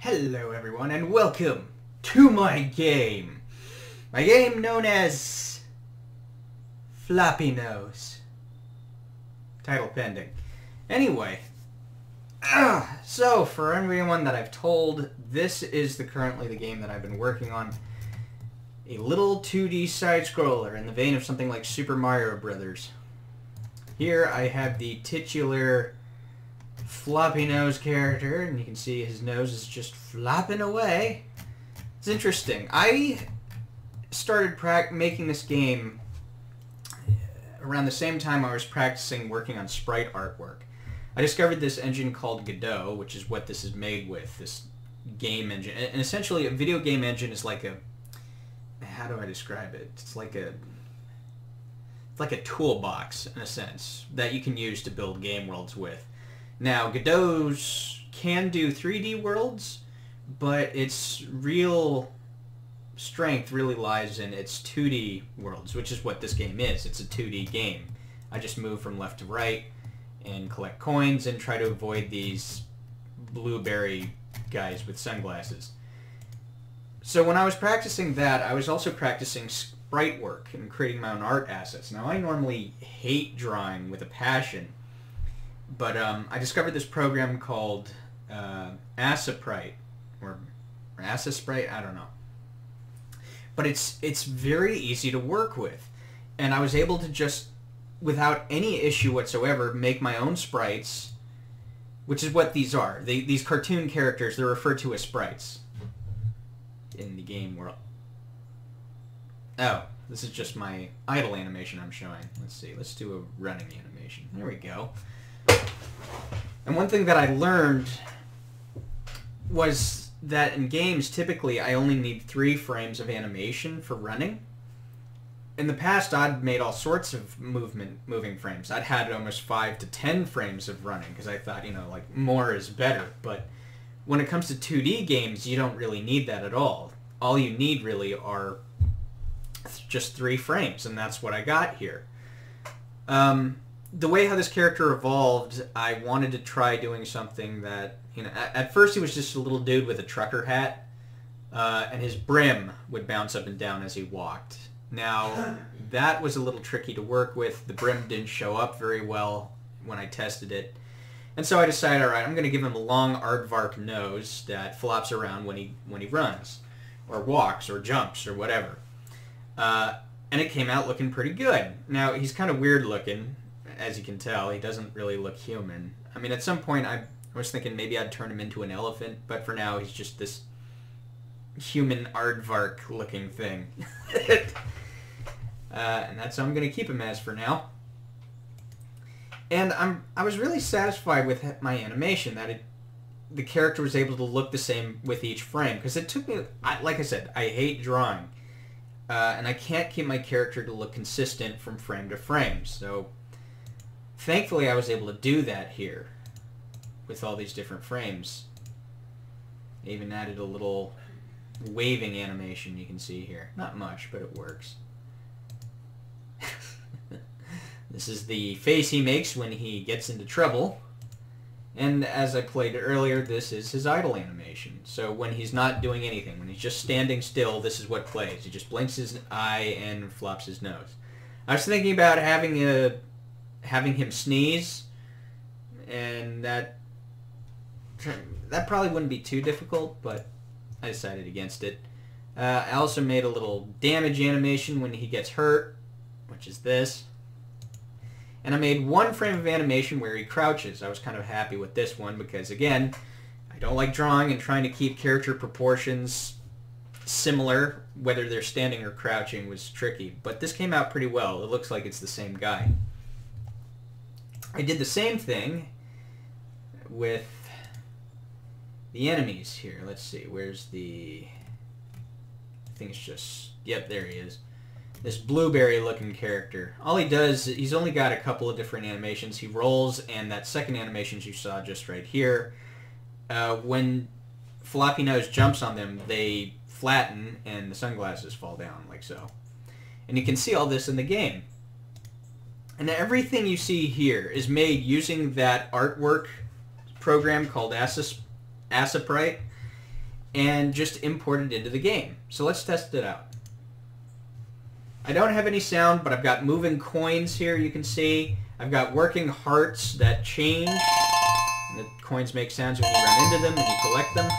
Hello everyone and welcome to my game. My game known as Floppy Nose. Title pending. Anyway, so for everyone that I've told, this is currently the game that I've been working on. A little 2D side-scroller in the vein of something like Super Mario Brothers. Here I have the titular floppy nose character, and you can see his nose is just flopping away. It's interesting. I started making this game around the same time I was practicing working on sprite artwork. I discovered this engine called Godot, which is what this is made with, this game engine. And essentially a video game engine is like a... how do I describe it? It's like a toolbox, in a sense, that you can use to build game worlds with. Now, Godot's can do 3D worlds, but its real strength really lies in its 2D worlds, which is what this game is. It's a 2D game. I just move from left to right and collect coins and try to avoid these blueberry guys with sunglasses. So when I was practicing that, I was also practicing sprite work and creating my own art assets. Now, I normally hate drawing with a passion, but I discovered this program called Aseprite, or Aseprite, I don't know. But it's very easy to work with, and I was able to just, without any issue whatsoever, make my own sprites, which is what these are. These cartoon characters, they're referred to as sprites in the game world. Oh, this is just my idle animation I'm showing. Let's see, let's do a running animation. There we go. And one thing that I learned was that in games, typically, I only need 3 frames of animation for running. In the past, I'd made all sorts of moving frames. I'd had almost 5 to 10 frames of running, because I thought, you know, like, more is better. But when it comes to 2D games, you don't really need that at all. All you need, really, are just 3 frames, and that's what I got here. The way how this character evolved, I wanted to try doing something that, you know, at first he was just a little dude with a trucker hat, and his brim would bounce up and down as he walked. Now, that was a little tricky to work with. The brim didn't show up very well when I tested it. And so I decided, alright, I'm going to give him a long aardvark nose that flops around when he runs, or walks, or jumps, or whatever. And it came out looking pretty good. Now, he's kind of weird looking, as you can tell. He doesn't really look human. I mean, at some point I was thinking maybe I'd turn him into an elephant, but for now he's just this human aardvark looking thing. And that's how I'm going to keep him as for now. And I was really satisfied with my animation, that the character was able to look the same with each frame, because it took me, like I said, I hate drawing. And I can't keep my character to look consistent from frame to frame, so thankfully I was able to do that here with all these different frames. I even added a little waving animation you can see here. Not much, but it works. This is the face he makes when he gets into trouble. And as I played earlier, this is his idle animation. So when he's not doing anything, when he's just standing still, this is what plays. He just blinks his eye and flops his nose. I was thinking about having him sneeze, and that probably wouldn't be too difficult, but I decided against it. I also made a little damage animation when he gets hurt, which is this. And I made 1 frame of animation where he crouches. I was kind of happy with this one because, again, I don't like drawing, and trying to keep character proportions similar, whether they're standing or crouching, was tricky. But this came out pretty well. It looks like it's the same guy. I did the same thing with the enemies here. Let's see, where's the... I think it's just... Yep, there he is. This blueberry looking character. All he does, he's only got a couple of different animations. He rolls, and that second animation you saw just right here, when Floppy Nose jumps on them, they flatten and the sunglasses fall down, like so. And you can see all this in the game. And everything you see here is made using that artwork program called Aseprite. and just import it into the game. So let's test it out. I don't have any sound, but I've got moving coins here, you can see. I've got working hearts that change. And the coins make sounds when you run into them and you collect them.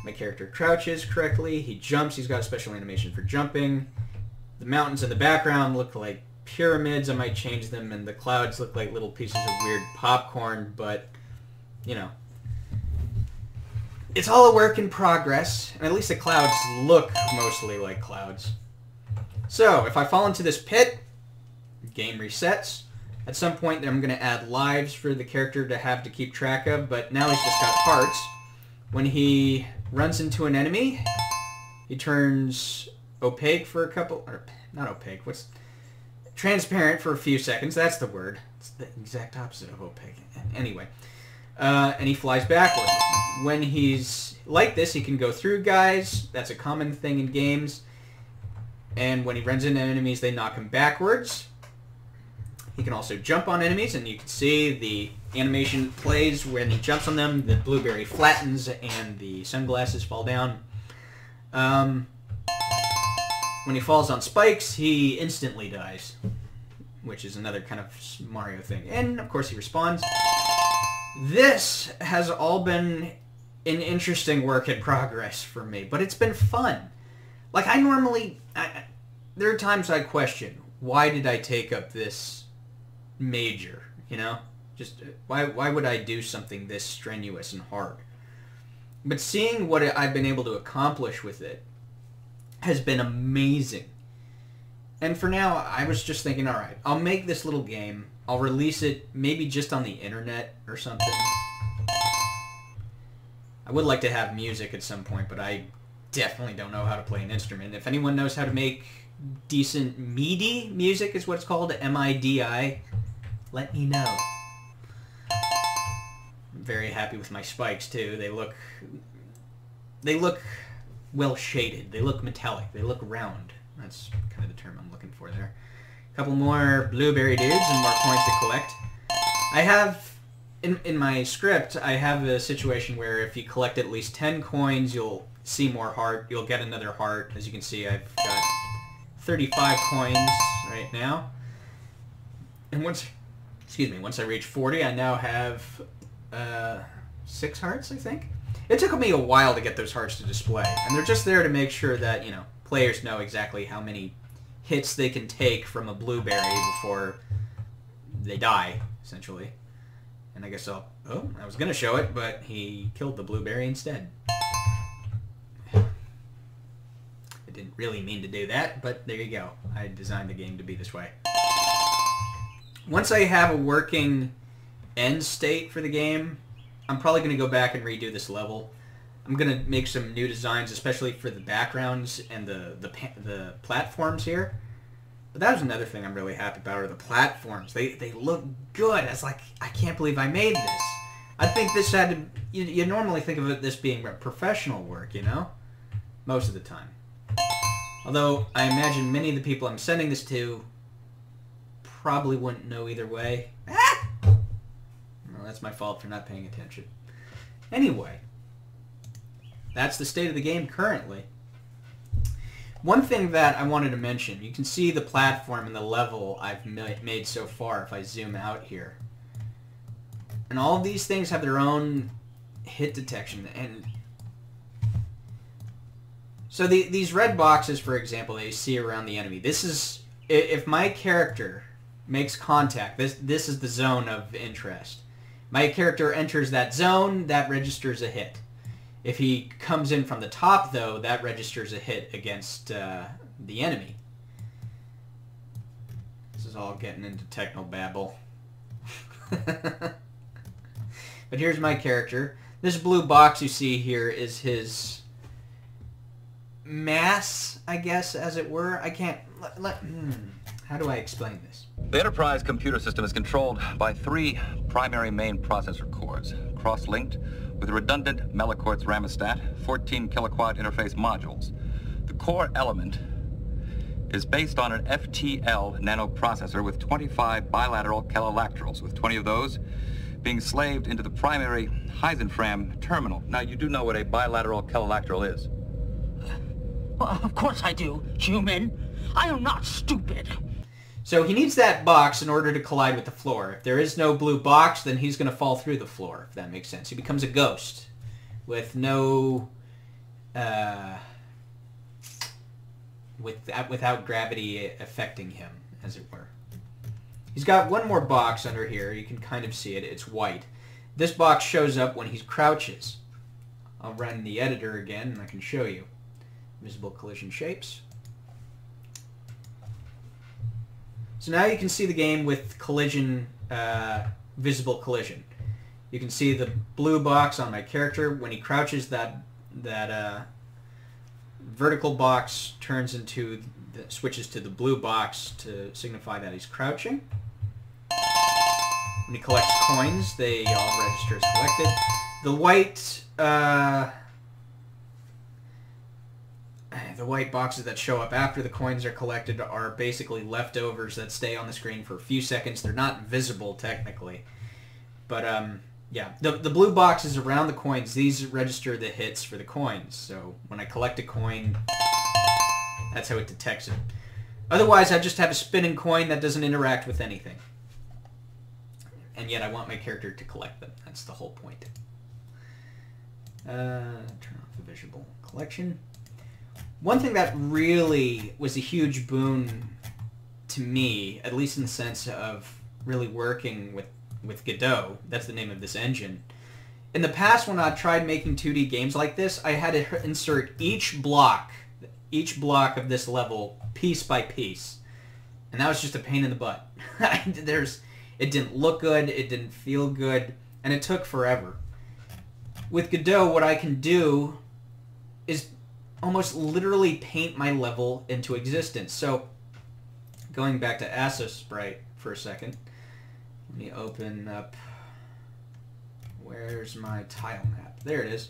My character crouches correctly. He jumps. He's got a special animation for jumping. The mountains in the background look like pyramids. I might change them. And the clouds look like little pieces of weird popcorn, but, you know. It's all a work in progress. And at least the clouds look mostly like clouds. So, if I fall into this pit, game resets. At some point, I'm going to add lives for the character to have to keep track of, but now he's just got hearts. When he runs into an enemy, he turns opaque for a couple... Or, not opaque, what's... Transparent for a few seconds, that's the word. It's the exact opposite of opaque. Anyway. And he flies backward. When he's like this, he can go through guys. That's a common thing in games. And when he runs into enemies, they knock him backwards. He can also jump on enemies, and you can see the animation plays when he jumps on them. The blueberry flattens, and the sunglasses fall down. When he falls on spikes, he instantly dies, which is another kind of Mario thing. And, of course, he respawns. This has all been an interesting work in progress for me, but it's been fun. Like, there are times I question, why did I take up this major, you know? Just, why would I do something this strenuous and hard? But seeing what I've been able to accomplish with it has been amazing. And for now, I was just thinking, alright, I'll make this little game, I'll release it maybe just on the internet or something. I would like to have music at some point, but I definitely don't know how to play an instrument. If anyone knows how to make decent MIDI music, is what it's called, M-I-D-I, let me know. I'm very happy with my spikes too. They look well shaded. They look metallic. They look round. That's kind of the term I'm looking for there. A couple more blueberry dudes and more coins to collect. I have in my script, I have a situation where if you collect at least 10 coins, you'll see more heart. You'll get another heart. As you can see, I've got 35 coins right now. And once I reach 40, I now have 6 hearts, I think. It took me a while to get those hearts to display, and they're just there to make sure that, you know, players know exactly how many hits they can take from a blueberry before they die, essentially. And I guess I was going to show it, but he killed the blueberry instead. I didn't really mean to do that, but there you go. I designed the game to be this way. Once I have a working end state for the game, I'm probably going to go back and redo this level. I'm going to make some new designs, especially for the backgrounds and the platforms here. But that was another thing I'm really happy about, are the platforms. They look good. It's like, I can't believe I made this. I think this had to... You normally think of this being professional work, you know? Most of the time. Although, I imagine many of the people I'm sending this to probably wouldn't know either way. Ah! Well, that's my fault for not paying attention. Anyway, that's the state of the game currently. One thing that I wanted to mention, you can see the platform and the level I've made so far if I zoom out here. And all of these things have their own hit detection. And so these red boxes, for example, that you see around the enemy, this is, if my character makes contact, this is the zone of interest. My character enters that zone, that registers a hit. If he comes in from the top, though, that registers a hit against the enemy. This is all getting into technobabble. But here's my character. This blue box you see here is his mass, I guess, as it were. I can't... How do I explain this? The Enterprise computer system is controlled by 3 primary main processor cores, cross-linked with redundant Mellicort's Ramostat 14 kiloquad interface modules. The core element is based on an FTL nanoprocessor with 25 bilateral calolaterals, with 20 of those being slaved into the primary Heisenfram terminal. Now, you do know what a bilateral kelelactral is. Well, of course I do, human. I am not stupid. So he needs that box in order to collide with the floor. If there is no blue box, then he's going to fall through the floor, if that makes sense. He becomes a ghost with no... without gravity affecting him, as it were. He's got one more box under here. You can kind of see it. It's white. This box shows up when he crouches. I'll run the editor again, and I can show you. Visible collision shapes. So now you can see the game with collision, visible collision. You can see the blue box on my character. When he crouches, that vertical box turns into, switches to the blue box to signify that he's crouching. When he collects coins, they all register as collected. The white boxes that show up after the coins are collected are basically leftovers that stay on the screen for a few seconds. They're not visible technically, but yeah, the blue boxes around the coins, these register the hits for the coins. So when I collect a coin, that's how it detects it. Otherwise, I just have a spinning coin that doesn't interact with anything. And yet I want my character to collect them. That's the whole point. Turn off the visible collection. One thing that really was a huge boon to me, at least in the sense of really working with Godot, that's the name of this engine. In the past, when I tried making 2D games like this, I had to insert each block of this level piece by piece. And that was just a pain in the butt. It didn't look good, it didn't feel good, and it took forever. With Godot, what I can do is almost literally paint my level into existence. So, going back to Aseprite for a second, let me open up, where's my tile map? There it is.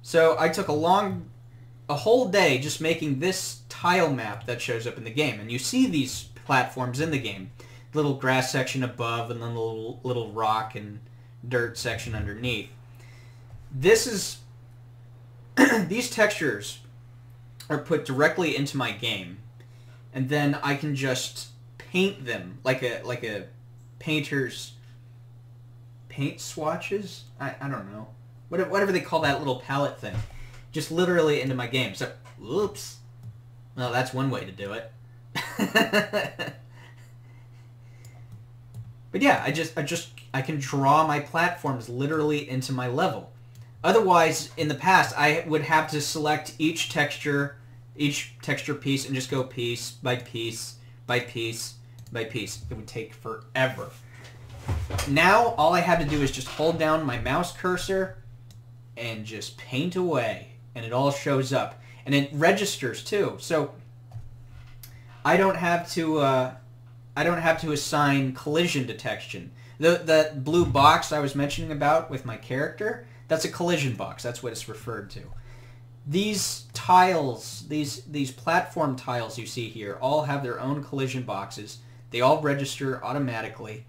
So I took a whole day just making this tile map that shows up in the game. And you see these platforms in the game. Little grass section above and then little rock and dirt section underneath. This is... these textures are put directly into my game. And then I can just paint them like a painter's paint swatches? I don't know. Whatever they call that little palette thing. Just literally into my game. So, oops. Well, that's one way to do it. But yeah, I can draw my platforms literally into my level. Otherwise, in the past, I would have to select each texture piece and just go piece by piece by piece by piece. It would take forever. Now, all I have to do is just hold down my mouse cursor and just paint away, and it all shows up. And it registers too, so I don't have to assign collision detection. The blue box I was mentioning about with my character, that's a collision box. That's what it's referred to. These tiles, these platform tiles you see here, all have their own collision boxes. They all register automatically,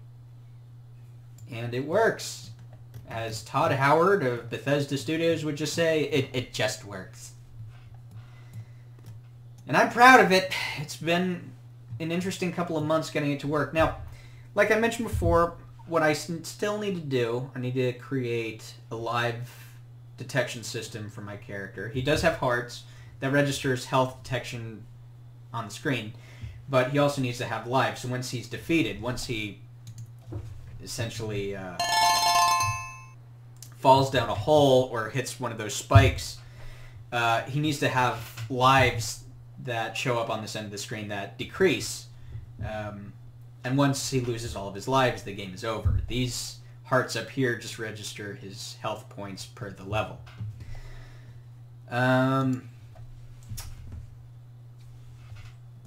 and it works. As Todd Howard of Bethesda Studios would just say, it just works. And I'm proud of it. It's been an interesting couple of months getting it to work. Now, like I mentioned before, what I still need to do, I need to create a live detection system for my character. He does have hearts that registers health detection on the screen, but he also needs to have lives. So once he's defeated, once he essentially falls down a hole or hits one of those spikes, he needs to have lives that show up on this end of the screen that decrease. And once he loses all of his lives, the game is over. These hearts up here just register his health points per the level.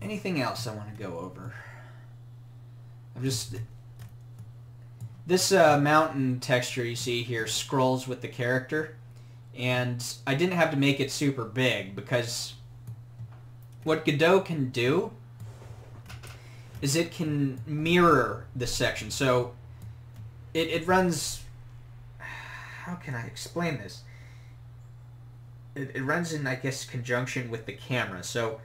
Anything else I want to go over? This mountain texture you see here scrolls with the character, and I didn't have to make it super big because what Godot can do is it can mirror the section. So it runs... How can I explain this? It runs in, I guess, conjunction with the camera. So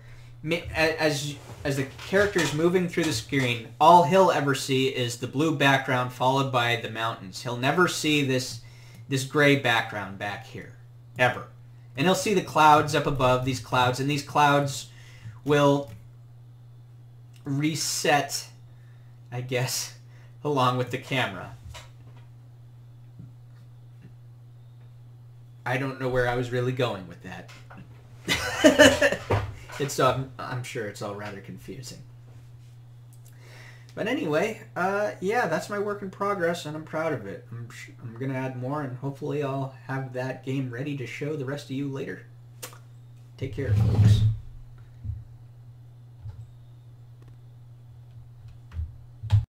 as the character is moving through the screen, all he'll ever see is the blue background followed by the mountains. He'll never see this gray background back here, ever. And he'll see the clouds up above, these clouds, and these clouds will reset, I guess, along with the camera. I don't know where I was really going with that. I'm sure it's all rather confusing. But anyway, yeah, that's my work in progress, and I'm proud of it. I'm going to add more, and hopefully I'll have that game ready to show the rest of you later. Take care, folks.